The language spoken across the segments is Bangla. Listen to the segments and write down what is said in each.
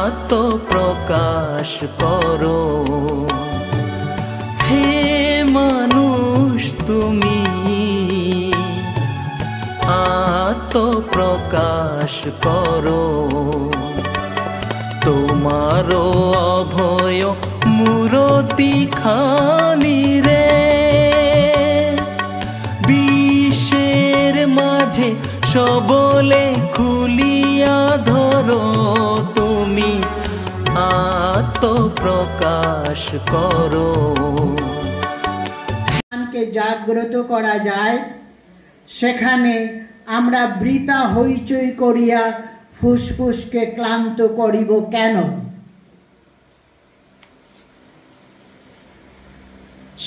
আত্মপ্রকাশ করো। হে মানুষ তুমি আত্মপ্রকাশ করো। তোমারও অভয় মূরতি খানি রে, বিশ্বের মাঝে সবলে খুলিয়া ধরো। তুমি আত্মপ্রকাশ করো। কে জাগ্রত করা যায়, সেখানে আমরা বৃথা হইচই করিয়া ফুসফুসকে ক্লান্ত করিব কেন?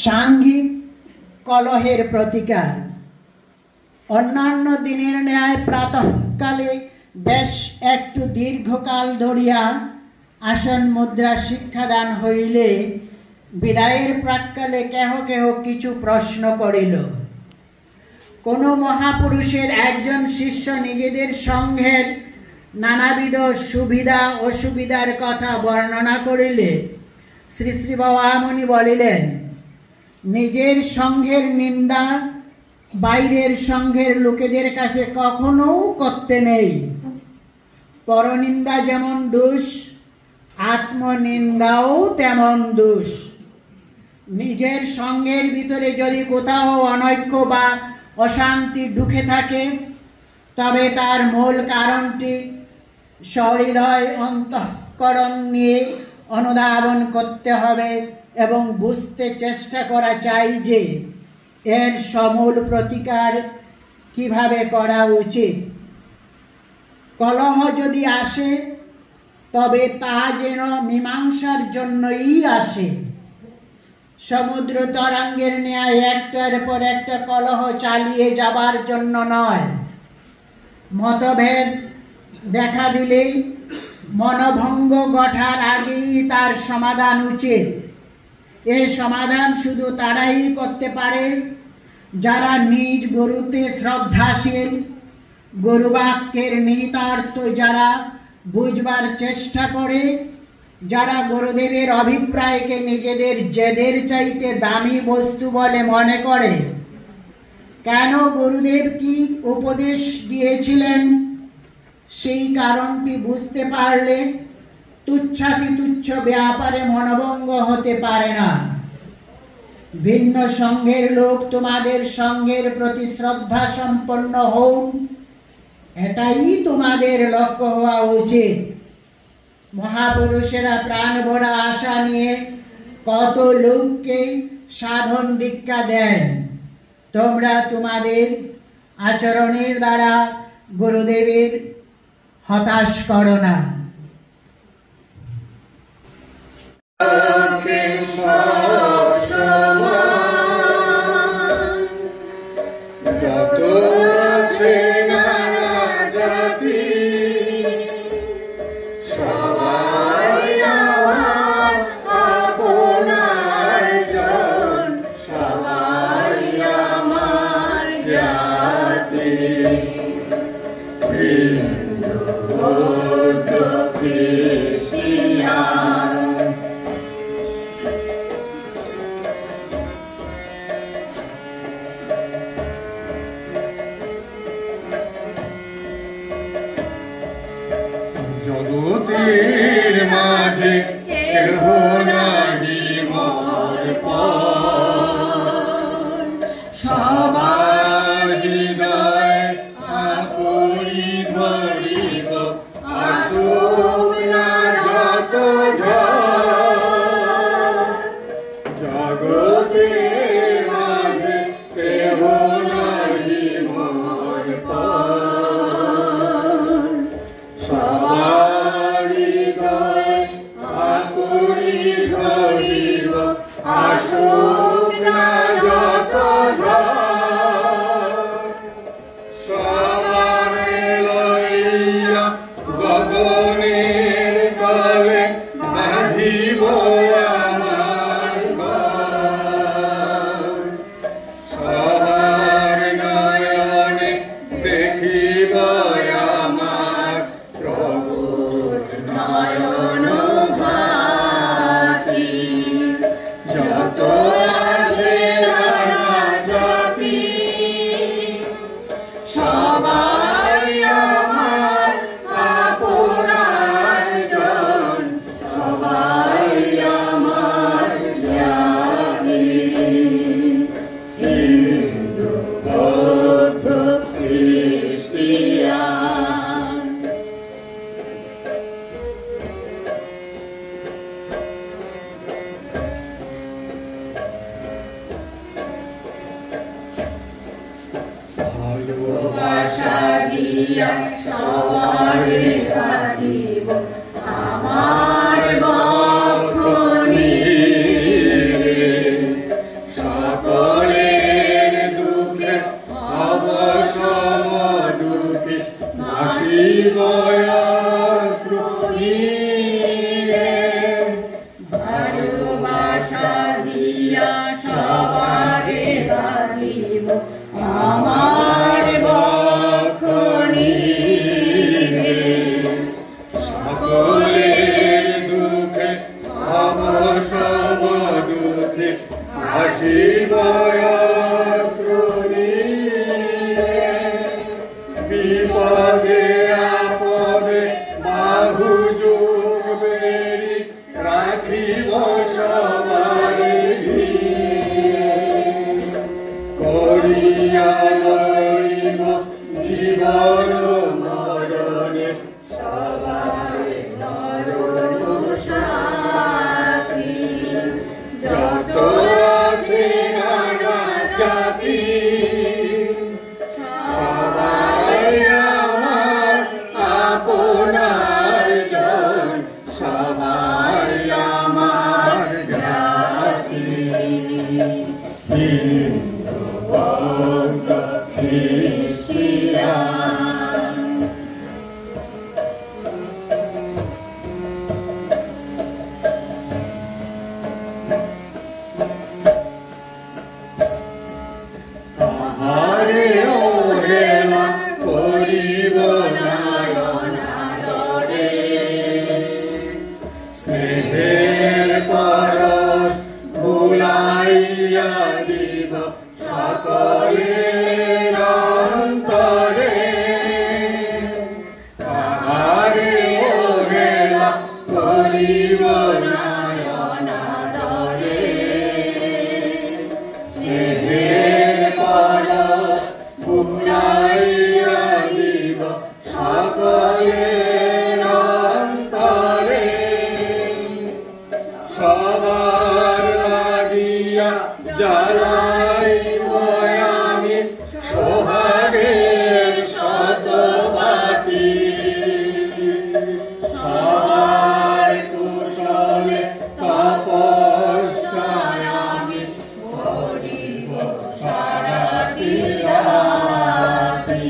সাংঘিক কলহের প্রতিকার। অন্যান্য দিনের ন্যায় প্রাতঃকালে বেশ একটু দীর্ঘকাল ধরিয়া আসন মুদ্রা শিক্ষাদান হইলে বিদায়ের প্রাক্কালে কেহ কেহ কিছু প্রশ্ন করিল। কোন মহাপুরুষের একজন শিষ্য নিজেদের সংঘের নানাবিধ সুবিধা অসুবিধার কথা বর্ণনা করিলে শ্রী শ্রী বাবামণি বলিলেন, নিজের সংঘের নিন্দা বাইরের সংঘের লোকেদের কাছে কখনো করতে নেই। পরনিন্দা যেমন দোষ, আত্মনিন্দাও তেমন দোষ। নিজের সংঘের ভিতরে যদি কোথাও অনৈক্য বা অশান্তি ঢুকে থাকে, তবে তার মূল কারণটি সহৃদয় অন্তঃকরণ নিয়ে অনুধাবন করতে হবে এবং বুঝতে চেষ্টা করা চাই যে এর সমূল প্রতিকার কিভাবে করা উচিত। কলহ যদি আসে তবে তা যেন মীমাংসার জন্যই আসে, সমুদ্র তরঙ্গের ন্যায় একটার পর একটা কলহ চালিয়ে যাবার জন্য নয়। মতভেদ দেখা দিলেই মনোভঙ্গ ঘটার আগেই তার সমাধান উচিত। এই সমাধান শুধু তারাই করতে পারে যারা নিজ গুরুতে শ্রদ্ধাশীল, গুরুবাক্যের নিহিতার্থ যারা বুঝবার চেষ্টা করে, যারা গুরুদেবের অভিপ্রায়কে নিজেদের জেদের চাইতে দামি বস্তু বলে মনে করে। কেন গুরুদেব কি উপদেশ দিয়েছিলেন সেই কারণটি বুঝতে পারলে তুচ্ছাতি তুচ্ছ ব্যাপারে মনোভঙ্গ হতে পারে না। ভিন্ন সংঘের লোক তোমাদের সংঘের প্রতি শ্রদ্ধা সম্পন্ন হন, এটাই তোমাদের লক্ষ্য হওয়া উচিত। মহাপুরুষেরা প্রাণ ভরা আশা নিয়ে কত লোককে সাধন দীক্ষা দেন। তোমরা তোমাদের আচরণের দ্বারা গুরুদেবের হতাশ করো না। জগতের মাঝে কেহ নাহি মোর পর, সবার হৃদয় আকরি ধরিব আসুক না যত ঝড়। জগতের মাঝে কেহ নাহি মোর পর, সবার হৃদয় আকরি ধরিব আসুক না যত ঝড়। সবারে লইয়া গগনের তলে বাঁধিব আমার ঘর। সবার নয়নে দেখিব আমার প্রভুর নাম। সবারে রাখিব আমার বক্ষ নীড়ে। সকলের দুঃখে অবসম দুঃখে ভাসিব অশ্রু নীড়ে। ভালোবাসা দিয়া সবারে রাখিব আমার বক্ষ নীড়ে। সকলের দুঃখে অবসম দুঃখে ভাসিব অশ্রু নীড়ে। বিপদে আপদে বাহু জুড়বেরি রাখিব সবারে ঘিরে। করিয়া লইব জীবন মরণে সবারে নরক সাথী। যত আছে নানা জাতি সবাই আমার আপনার জন, সবাই আমার জাতি। হিন্দু বৌদ্ধ খ্রিস্টিয়ান। তাহারে অবহেলা করিব নয়নাদরে। স্নেহের পরশ ভুলাইয়া দিব সকলের অন্তরে। তাহারে অবহেলা করিব নয়নাদরে। স্নেহের পরশ ভুলাইয়া দিব সকলের অন্তরে। সবার লাগিয়া জ্বালাইব আমি সোহাগের শতবাতি। সবার কুশলে তপস্যায় আমি করিব সারাটি রাতি।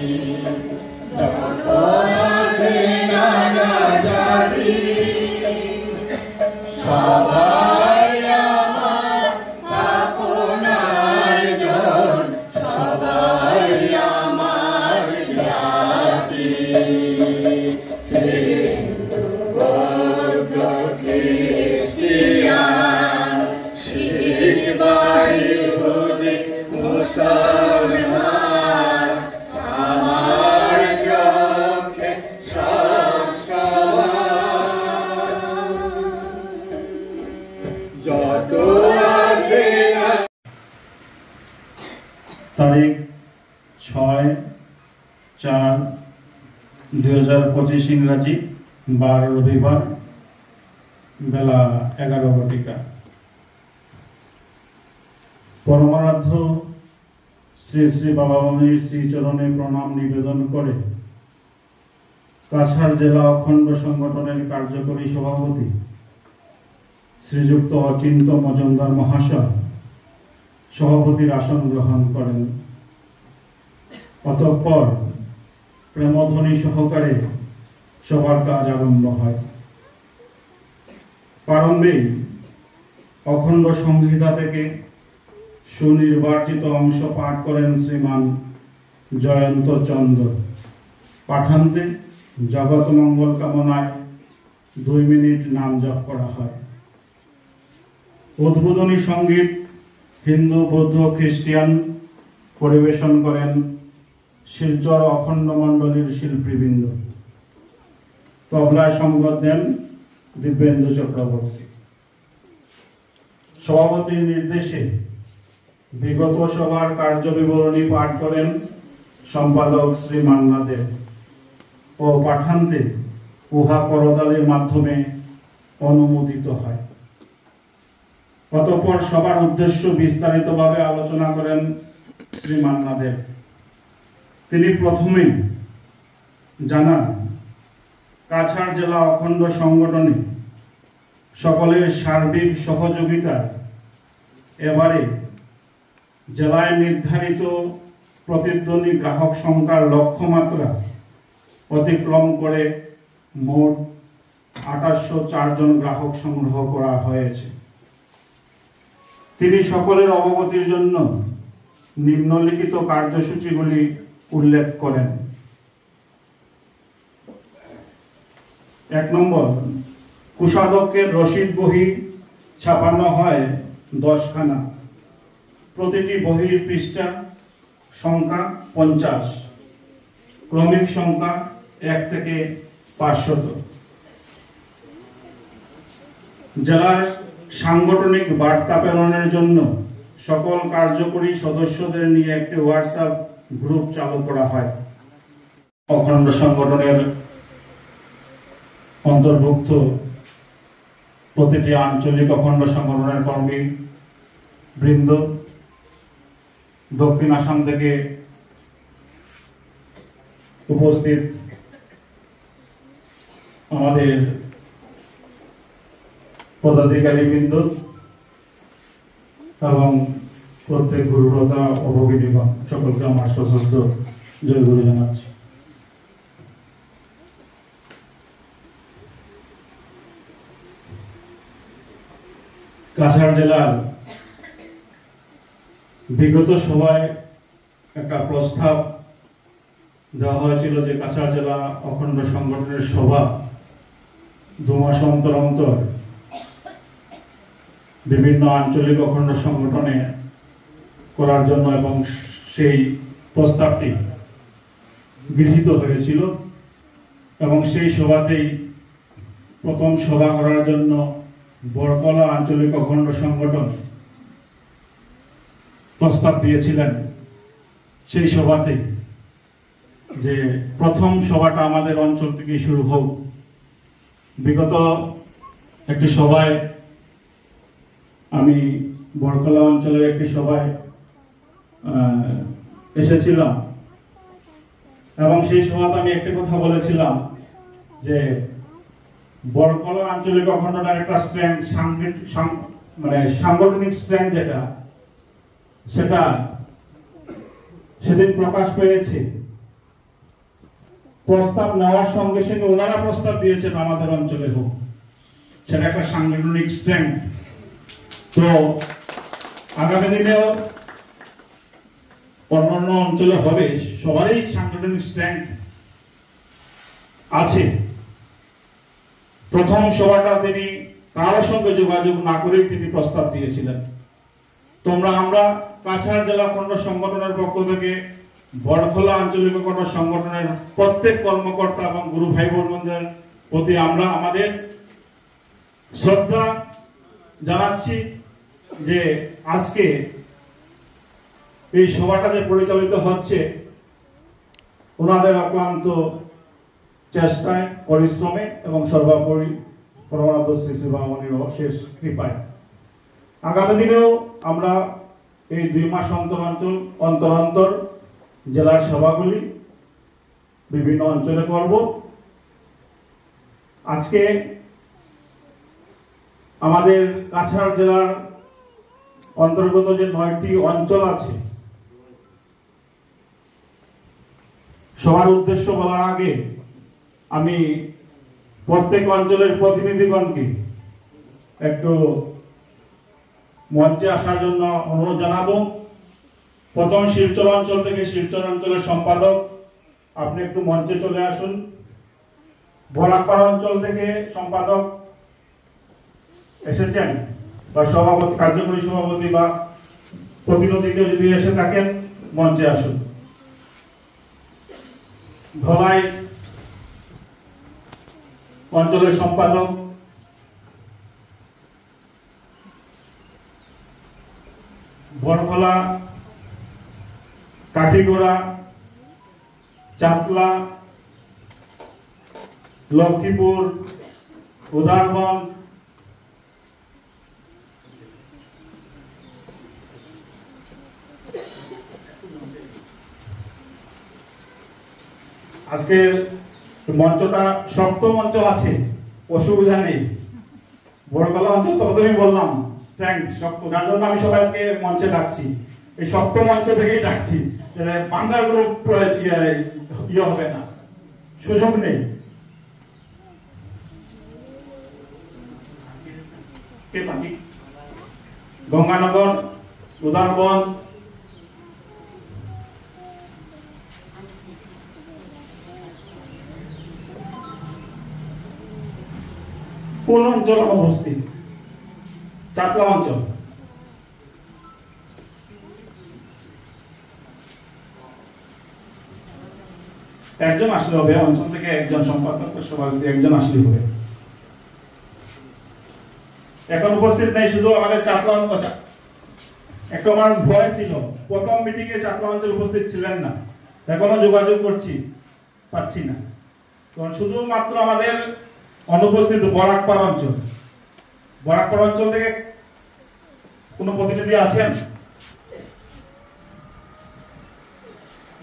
যত আছে নানা জাতি সবাই আমার আপনার জন, সবাই আমার জাতি। হিন্দু বৌদ্ধ খ্রিস্টিয়ান শিখ বা ইহুদি মুসলমান আমার চোখে সব সমান। যত আছে তারিখ 6/4/2025 ইংরাজি, বার রবিবার, বেলা 11 ঘটিকা। পরমারাধ্য শ্রী শ্রী বাবা মনির শ্রীচরণে প্রণাম নিবেদন করে কাছাড় জেলা অখণ্ড সংগঠনের কার্যকরী সভাপতি শ্রীযুক্ত অচিন্ত মজুমদার মহাশয় সভাপতির আসন গ্রহণ করেন। অতঃপর প্রেমধ্বনি সহকারে সভার কাজ আরম্ভ হয়। প্রারম্ভে অখণ্ড সংহিতা থেকে সুনির্বাচিত অংশ পাঠ করেন শ্রীমান জয়ন্ত চন্দ্র। পাঠান্তে জগৎ মঙ্গল কামনায় 2 মিনিট নাম জপ করা হয়। উদ্বোধনী সঙ্গীত হিন্দু বৌদ্ধ খ্রিস্টিয়ান পরিবেশন করেন শিলচর অখণ্ড মণ্ডলীর শিল্পীবৃন্দ। তবলায় সঙ্গত দেন দিব্যেন্দু চক্রবর্তী। সভাপতির নির্দেশে বিগত সভার কার্যবিবরণী পাঠ করেন সম্পাদক শ্রী মান্না দেব ও পাঠান্তে উহা করতালির মাধ্যমে অনুমোদিত হয়। অতঃপর সবার উদ্দেশ্য বিস্তারিতভাবে আলোচনা করেন শ্রী মান্না দেব। তিনি প্রথমে জানান, কাছাড় জেলা অখণ্ড সংগঠনে সকলের সার্বিক সহযোগিতায় এবারে জেলায় নির্ধারিত প্রতিদ্বন্দ্বী গ্রাহক সংখ্যার লক্ষ্যমাত্রা অতিক্রম করে মোট 2804 জন গ্রাহক সংগ্রহ করা হয়েছে। তিনি সকলের অবগতির জন্য নিম্নলিখিত কার্যসূচিগুলি উল্লেখ করেন। 1 নম্বর, কোষাধ্যক্ষের রসিদ বহি ছাপানো হয় 10 খানা। প্রতিটি বহির পৃষ্ঠা সংখ্যা 50, ক্রমিক সংখ্যা 1 থেকে 500। জেলার সাংগঠনিক বার্তা প্রেরণের জন্য সকল কার্যকরী সদস্যদের নিয়ে একটি হোয়াটসঅ্যাপ গ্রুপ চালু করা হয়। অখণ্ড সংগঠনের অন্তর্ভুক্ত প্রতিটি আঞ্চলিক অখণ্ড সংগঠনের কর্মী বৃন্দ, দক্ষিণ আসাম থেকে উপস্থিত আমাদের পদাধিকারী বৃন্দ এবং প্রত্যেক গুরুরতা ও ভগিনীগণ, সকলকে আমার সশস্ত্র জয়গুরু জানাচ্ছি। কাছাড় জেলার বিগত সভায় একটা প্রস্তাব দেওয়া হয়েছিল যে কাছাড় জেলা অখণ্ড সংগঠনের সভা 2 মাস অন্তর অন্তর বিভিন্ন আঞ্চলিক অখণ্ড সংগঠনে করার জন্য, এবং সেই প্রস্তাবটি গৃহীত হয়েছিল এবং সেই সভাতেই প্রথম সভা করার জন্য বরকলা আঞ্চলিক অখণ্ড সংগঠন প্রস্তাব দিয়েছিলেন। সেই সভাতেই যে প্রথম সভাটা আমাদের অঞ্চল থেকে শুরু হোক। বিগত একটি সভায় আমি বরকলা অঞ্চলের একটি সভায় এসেছিলাম এবং সেই সভাতে আমি একটা কথা বলেছিলাম যে বরকলা আঞ্চলিক অখণ্ডটার একটা স্ট্রেংথ, মানে সাংগঠনিক স্ট্রেংথ যেটা, সেটা সেদিন প্রকাশ পেয়েছে। প্রস্তাব নেওয়ার সঙ্গে সঙ্গে ওনারা প্রস্তাব দিয়েছেন আমাদের অঞ্চলে হোক, সেটা একটা সাংগঠনিক স্ট্রেংথ। তো আগামী দিনেও অন্যান্য অঞ্চলে হবে, সবারই সাংগঠনিক স্ট্রেংথ আছে। প্রথম সভাটা তিনি কারো সঙ্গে যোগাযোগ না করেই তিনি প্রস্তাব দিয়েছিলেন। আমরা কাছাড় জেলা অখণ্ড সংগঠনের পক্ষ থেকে বরকলা আঞ্চলিক অখণ্ড সংগঠনের প্রত্যেক কর্মকর্তা এবং গুরু ভাই বোনদের প্রতি আমরা আমাদের শ্রদ্ধা জানাচ্ছি যে আজকে এই সভাটা যে পরিচালিত হচ্ছে ওনাদের অক্লান্ত চেষ্টায়, পরিশ্রমে এবং সর্বোপরি পরমানন্দ শ্রী শ্রী বামনির অশেষ কৃপায় আগামী দিনেও আমরা এই 2 মাস অন্তর অন্তর জেলার সভাগুলি বিভিন্ন অঞ্চলে করব। আজকে আমাদের কাছাড় জেলার অন্তর্গত যে 9টি অঞ্চল আছে, সবার উদ্দেশ্য বলার আগে আমি প্রত্যেক অঞ্চলের প্রতিনিধিগণকে একটু মঞ্চে আসার জন্য অনুরোধ জানাবো। প্রথম শিলচর অঞ্চল থেকে শিলচর অঞ্চলের সম্পাদক, আপনি একটু মঞ্চে চলে আসুন। ভোলাপাড়া অঞ্চল থেকে সম্পাদক এসেছেন, বা সভাপতি, কার্যকরী সভাপতি বা প্রতিনিধি কেউ যদি এসে থাকেন মঞ্চে আসুন। ধলাই অঞ্চলের সম্পাদক, বরকলা, কাঠিগোড়া, চাতলা, লক্ষ্মীপুর, উদারবন, আজকে মঞ্চটা শক্ত মঞ্চ আছে, অসুবিধা নেই। বড়কলা অঞ্চল তো প্রথমেই বললাম স্ট্রেংথ শক্ত, যার জন্য আমি সবাইকে মঞ্চে ডাকছি, এই শক্ত মঞ্চ থেকেই ডাকছি। বাংলার কোনো ইয়ে হবে না, সুযোগ নেই। গঙ্গানগর, উদারবন, কোন অঞ্চল অবস্থিত? চাকলা অঞ্চল। একজন আসলে হবে, অঞ্চল থেকে একজন সম্পাদক সভাপতি একজন আসলে হবে। এখন উপস্থিত নেই শুধু আমাদের চাকলা অঞ্চল। একটা আমার ভয় ছিল, প্রথম মিটিং এ চাকলা অঞ্চল উপস্থিত ছিলেন না, এখনো যোগাযোগ করছি, পাচ্ছি না। কারণ শুধুমাত্র আমাদের অনুপস্থিত বরাকপাড় অঞ্চল। বরাকপাড় অঞ্চল থেকে কোন প্রতিনিধি আছেন?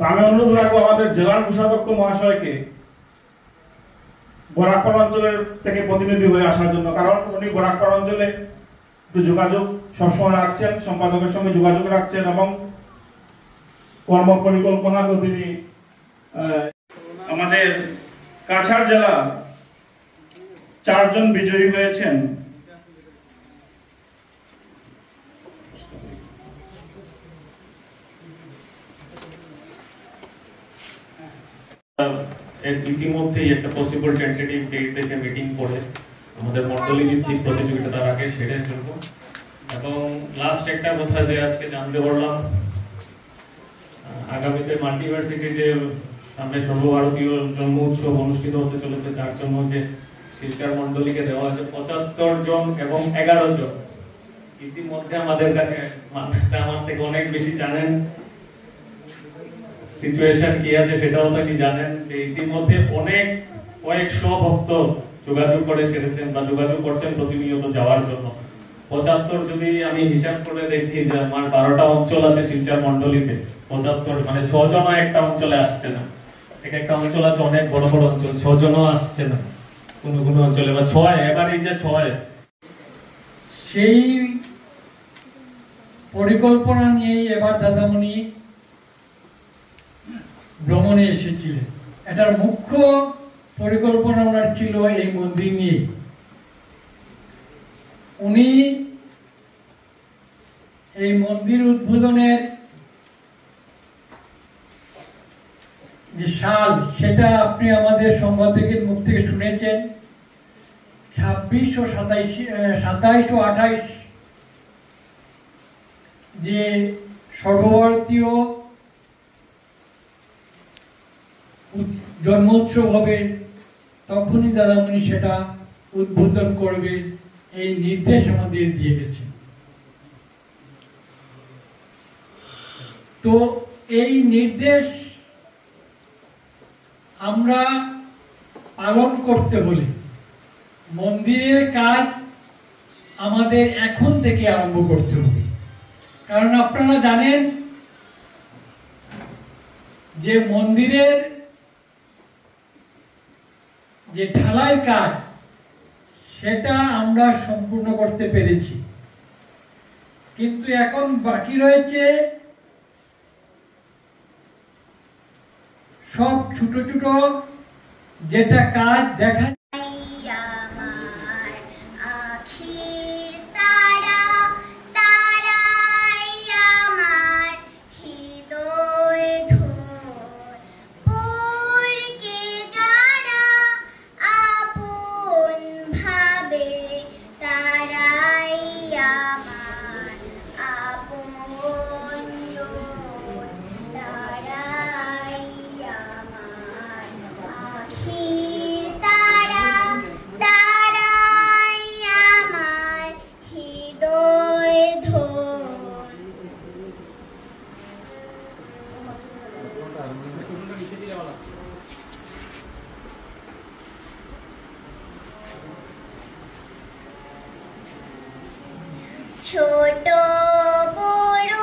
আমি অনুরোধ রাখবো আমাদের জেলার কোষাধ্যক্ষ মহাশয়কে বরাকপাড় অঞ্চলের থেকে প্রতিনিধি হয়ে আসার জন্য, কারণ উনি বরাকপাড় অঞ্চলে একটু যোগাযোগ সবসময় রাখছেন, সম্পাদকের সঙ্গে যোগাযোগ রাখছেন এবং কর্ম পরিকল্পনা তিনি আমাদের কাছাড় জেলা 4 জন বিজয়ী হয়েছেন। ইতিমধ্যেই একটা পসিবল টেন্টেটিভ ডেট দেখে মিটিং করে আমাদের মন্ডলী ভিত্তিক প্রতিযোগিতা তার আগে সেরে ফেলবো। এবং লাস্ট একটা কথা যে আজকে জানতে পারলাম, আগামীতে মাল্টিভার্সিটি যে সামনে সর্বভারতীয় জন্ম উৎসব অনুষ্ঠিত হতে চলেছে, তার জন্য যে শিলচর মন্ডলীকে দেওয়া হয়েছে 75 জন এবং 11 জন। ইতিমধ্যে আমাদের কাছে আমার থেকে অনেক বেশি জানেন সিচুয়েশন কি আছে, সেটাও কি জানেন যে ইতিমধ্যে কয়েকশো ভক্ত যোগাযোগ করে সেরেছেন বা যোগাযোগ করছেন প্রতিনিয়ত যাওয়ার জন্য। 75 যদি আমি হিসাব করে দেখি যে আমার 12টা অঞ্চল আছে শিলচর মন্ডলীতে, 75 মানে 6 জনও একটা অঞ্চলে আসছে না। একটা অঞ্চল আছে অনেক বড় বড় অঞ্চল, 6 জনও আসছে না কোন কোন অঞ্চলে, বা 6 এবার এই যে 6 সেই পরিকল্পনা নিয়েই এবার দাদামণি ভ্রমণে এসেছিলেন। এটার মুখ্য পরিকল্পনা ওনার ছিল এই মন্দির নিয়ে। উনি এই মন্দির উদ্বোধনের যে সাল, সেটা আপনি আমাদের সম্পাদকের মুখ থেকে শুনেছেন। 26 ও 27 ও 28 যে সর্বভারতীয় জন্মোৎসব হবে, তখনই দাদামণি সেটা উদ্বোধন করবে, এই নির্দেশ আমাদের দিয়ে গেছে। তো এই নির্দেশ আমরা পালন করতে হলে মন্দিরের কাজ আমাদের এখন থেকে আরম্ভ করতে হবে। কারণ আপনারা জানেন যে মন্দিরের যে ঢালাই কাজ, সেটা আমরা সম্পূর্ণ করতে পেরেছি, কিন্তু এখন বাকি রয়েছে সব ছোট ছোট যেটা কাজ দেখা ছোট বড়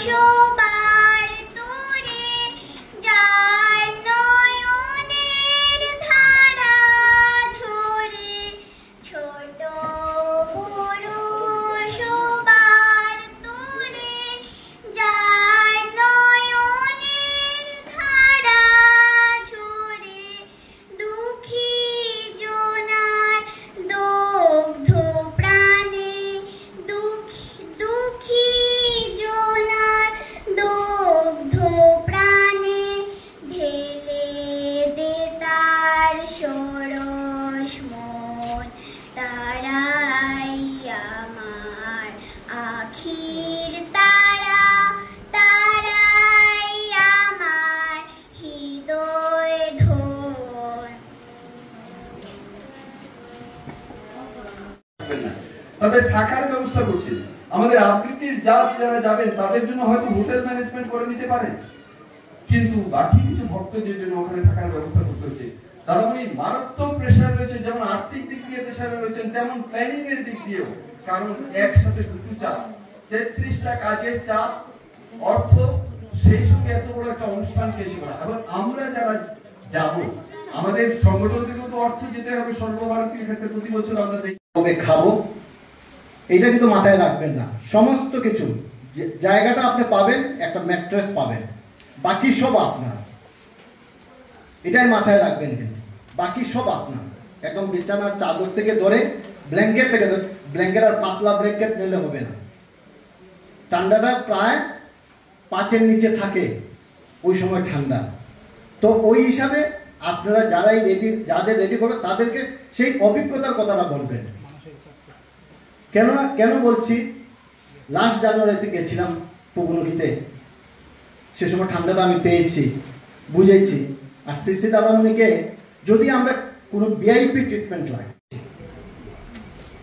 সবার তোরে যার নয়নের তাদের থাকার ব্যবস্থা করছেন। আমাদের আবৃত্তির জাজ যারা যাবেন তাদের জন্য হয়তো হোটেল ম্যানেজমেন্ট করে নিতে পারেন, কিন্তু বাকি কিছু ভক্তদের জন্য ওখানে থাকার ব্যবস্থা করতে হচ্ছে। দাদামণি মারাত্মক প্রেসার রয়েছে, যেমন আর্থিক দিক দিয়ে প্রেসারে রয়েছেন, তেমন প্ল্যানিং এর দিক দিয়েও। কারণ একসাথে দুটো চাপ, 33টা কাজের চাপ, অর্থ, সেই সঙ্গে এত বড় একটা অনুষ্ঠানকে এসে করা। এবং আমরা যারা যাব, আমাদের সংগঠন থেকেও তো অর্থ যেতে হবে। সর্বভারতীয় ক্ষেত্রে প্রতি বছর আমরা তবে খাবো, এটা কিন্তু মাথায় রাখবেন না। সমস্ত কিছু জায়গাটা আপনি পাবেন, একটা ম্যাট্রেস পাবেন, বাকি সব আপনার। এটাই মাথায় রাখবেন, কিন্তু বাকি সব আপনার। একদম বিছানার চাদর থেকে ধরে ব্ল্যাঙ্কেট থেকে ধরে, ব্ল্যাঙ্কেট আর পাতলা ব্ল্যাঙ্কেট নিলে হবে না। ঠান্ডাটা প্রায় 5-এর নিচে থাকে ওই সময় ঠান্ডা। তো ওই হিসাবে আপনারা যারাই রেডি, যাদের রেডি করবে তাদেরকে সেই অভিজ্ঞতার কথাটা বলবেন। কেন বলছি, লাস্ট জানুয়ারিতে গেছিলাম পুবনখীতে, সে সময় ঠান্ডাটা আমি পেয়েছি, বুঝেছি। আর শ্রী দাদামণিকে যদি আমরা কোনো ভিআইপি ট্রিটমেন্ট লাগে,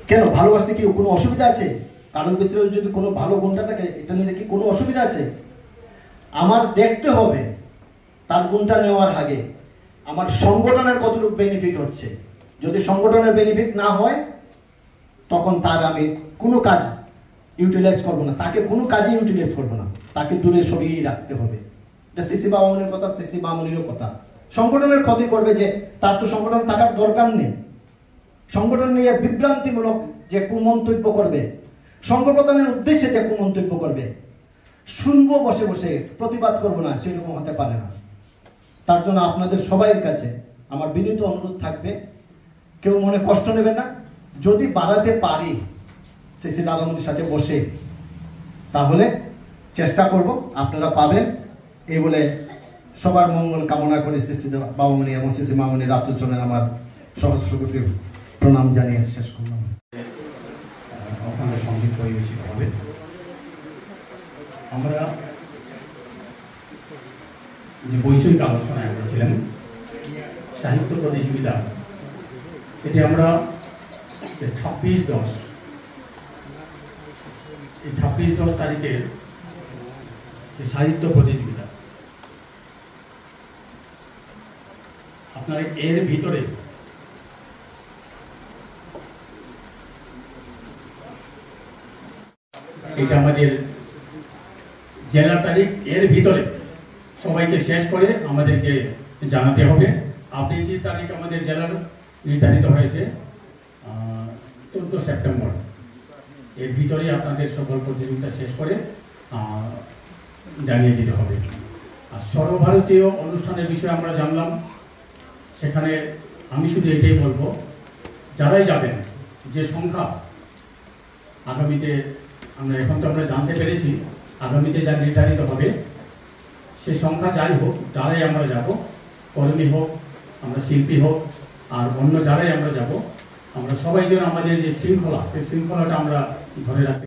কেন ভালোবাসতে কি কোনো অসুবিধা আছে? কারোর ভিতরে যদি কোনো ভালো গুণটা থাকে, এটা নিয়ে কি কোনো অসুবিধা আছে? আমার দেখতে হবে তার গুণটা নেওয়ার আগে আমার সংগঠনের কতটুকু বেনিফিট হচ্ছে। যদি সংগঠনের বেনিফিট না হয়, তখন তার আমি কোনো কাজ ইউটিলাইজ করবো না, তাকে কোনো কাজে ইউটিলাইজ করবো না, তাকে দূরে সরিয়ে রাখতে হবে। এটা সিসি বামুনির কথা, সিসি বামুনিরও কথা। সংগঠনের ক্ষতি করবে যে তার তো সংগঠন থাকার দরকার নেই, সংগঠন নিয়ে বিভ্রান্তিমূলক যে কুমন্তব্য করবে, সংগঠনের উদ্দেশ্যে যে কুমন্তব্য করবে, শুনবো বসে বসে, প্রতিবাদ করবো না, সেরকম হতে পারে না। তার জন্য আপনাদের সবাইয়ের কাছে আমার বিনীত অনুরোধ থাকবে, কেউ মনে কষ্ট নেবে না। যদি বাড়াতে পারি সিসি দাদামণির সাথে বসে, তাহলে চেষ্টা করব, আপনারা পাবেন। এই বলে সবার মঙ্গল কামনা করে সিসি বাবামণি এবং সিসি মামনির আত্মচরণে আমার সহস্র কোটি প্রণাম জানিয়ে শেষ করলাম। ওখানে সঙ্গীত পরিবেশিত হবে। আমরা যে বৈষয়িক আলোচনায় করেছিলেন সাহিত্য প্রতিযোগিতা, এতে আমরা 26-10 এই 26-10 তারিখের যে সাহিত্য প্রতিযোগিতা, আপনার এর ভিতরে এটা আমাদের জেলা তারিখ, এর ভিতরে সবাইকে শেষ করে আমাদেরকে জানাতে হবে। আপনি যে তারিখ আমাদের জেলার নির্ধারিত হয়েছে 14 সেপ্টেম্বর, এর ভিতরে আপনাদের সকল প্রতিযোগিতা শেষ করে জানিয়ে দিতে হবে। আর সর্বভারতীয় অনুষ্ঠানের বিষয়ে আমরা জানলাম, সেখানে আমি শুধু এটাই বলবো, যারাই যাবেন, যে সংখ্যা আগামীতে এখন তো আমরা জানতে পেরেছি, আগামীতে যা নির্ধারিত হবে সে সংখ্যা যাই হোক, যারাই আমরা যাব, কর্মী হোক, আমরা শিল্পী হোক, আর অন্য যারাই আমরা যাব, আমরা সবাই যেন আমাদের যে শৃঙ্খলা, সেই শৃঙ্খলাটা আমরা ধরে রাখতে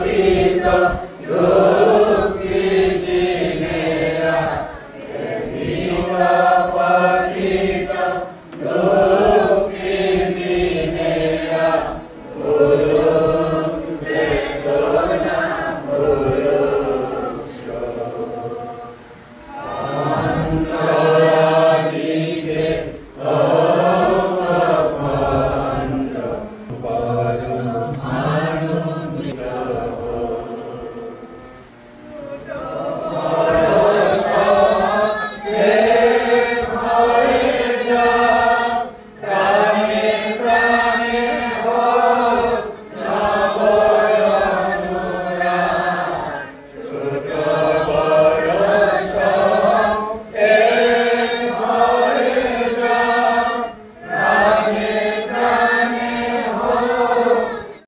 Pita